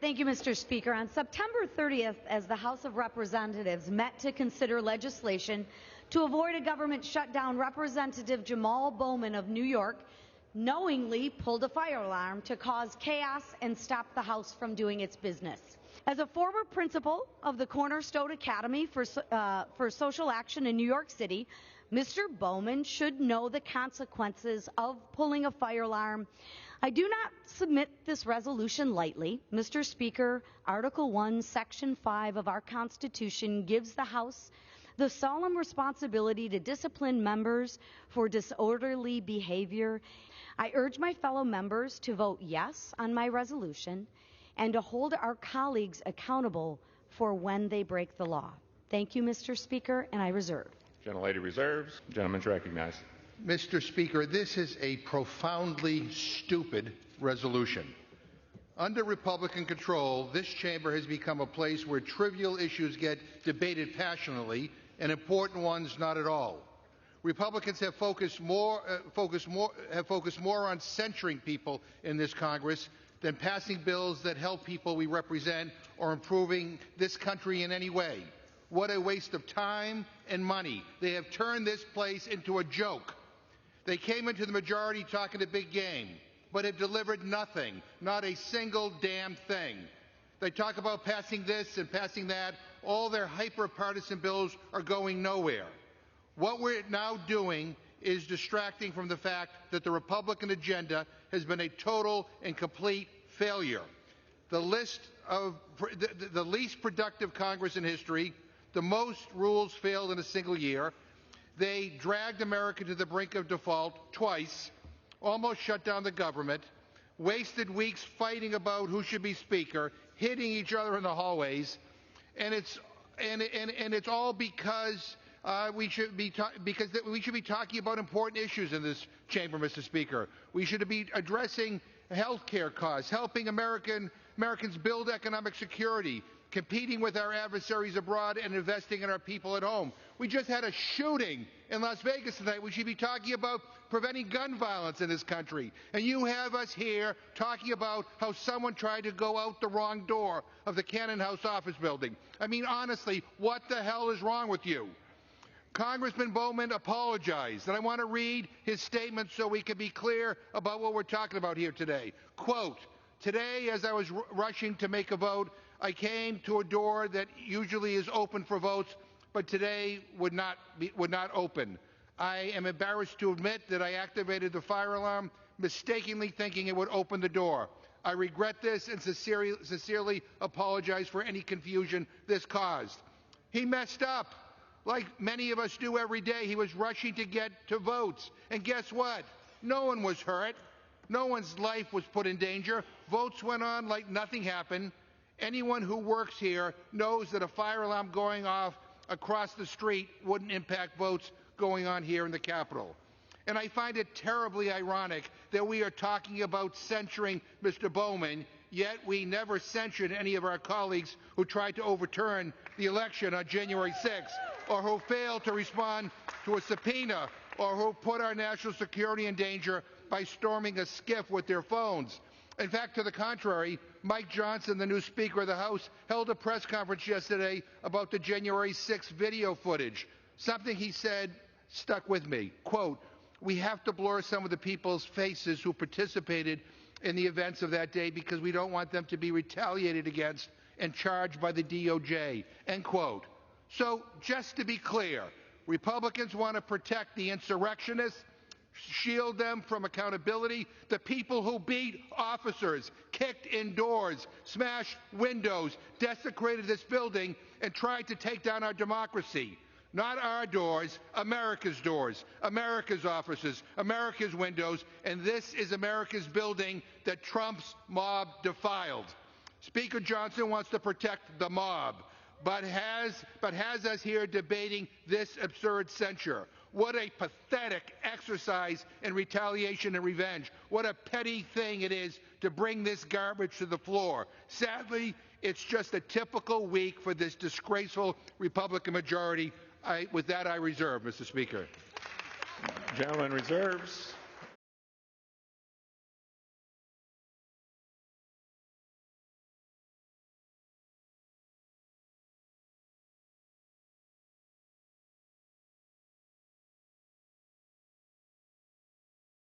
Thank you, Mr. Speaker. On September 30th, as the House of Representatives met to consider legislation to avoid a government shutdown, Representative Jamaal Bowman of New York knowingly pulled a fire alarm to cause chaos and stop the House from doing its business. As a former principal of the Cornerstone Academy for Social Action in New York City, Mr. Bowman should know the consequences of pulling a fire alarm. I do not submit this resolution lightly. Mr. Speaker, Article 1, Section 5 of our Constitution gives the House the solemn responsibility to discipline members for disorderly behavior. I urge my fellow members to vote yes on my resolution and to hold our colleagues accountable for when they break the law. Thank you, Mr. Speaker, and I reserve. Gentlelady reserves. Gentleman's recognized. Mr. Speaker, this is a profoundly stupid resolution. Under Republican control, this chamber has become a place where trivial issues get debated passionately and important ones not at all. Republicans have focused more on censuring people in this Congress than passing bills that help people we represent or improving this country in any way. What a waste of time and money. They have turned this place into a joke. They came into the majority talking a big game, but have delivered nothing, not a single damn thing. They talk about passing this and passing that. All their hyper-partisan bills are going nowhere. What we're now doing is distracting from the fact that the Republican agenda has been a total and complete failure. The least productive Congress in history, the most rules failed in a single year. They dragged America to the brink of default twice, almost shut down the government, wasted weeks fighting about who should be Speaker, hitting each other in the hallways, and it's all because we should be talking about important issues in this chamber, Mr. Speaker. We should be addressing health care costs, helping Americans build economic security, competing with our adversaries abroad, and investing in our people at home. We just had a shooting in Las Vegas tonight. We should be talking about preventing gun violence in this country. And you have us here talking about how someone tried to go out the wrong door of the Cannon House office building. I mean, honestly, what the hell is wrong with you? Congressman Bowman apologized, and I want to read his statement so we can be clear about what we're talking about here today. Quote, "Today, as I was rushing to make a vote, I came to a door that usually is open for votes, but today would not open. I am embarrassed to admit that I activated the fire alarm, mistakenly thinking it would open the door. I regret this and sincerely apologize for any confusion this caused." He messed up, like many of us do every day. He was rushing to get to votes. And guess what? No one was hurt. No one's life was put in danger. Votes went on like nothing happened. Anyone who works here knows that a fire alarm going off across the street wouldn't impact votes going on here in the Capitol. And I find it terribly ironic that we are talking about censuring Mr. Bowman, yet we never censured any of our colleagues who tried to overturn the election on January 6th, or who failed to respond to a subpoena, or who put our national security in danger by storming a skiff with their phones. In fact, to the contrary, Mike Johnson, the new Speaker of the House, held a press conference yesterday about the January 6th video footage. Something he said stuck with me. Quote, "We have to blur some of the people's faces who participated in the events of that day because we don't want them to be retaliated against and charged by the DOJ." End quote. So, just to be clear, Republicans want to protect the insurrectionists, shield them from accountability, the people who beat officers, kicked in doors, smashed windows, desecrated this building, and tried to take down our democracy. Not our doors, America's offices, America's windows, and this is America's building that Trump's mob defiled. Speaker Johnson wants to protect the mob, but has us here debating this absurd censure. What a pathetic exercise in retaliation and revenge. What a petty thing it is to bring this garbage to the floor. Sadly, it's just a typical week for this disgraceful Republican majority. With that, I reserve, Mr. Speaker. Gentleman reserves.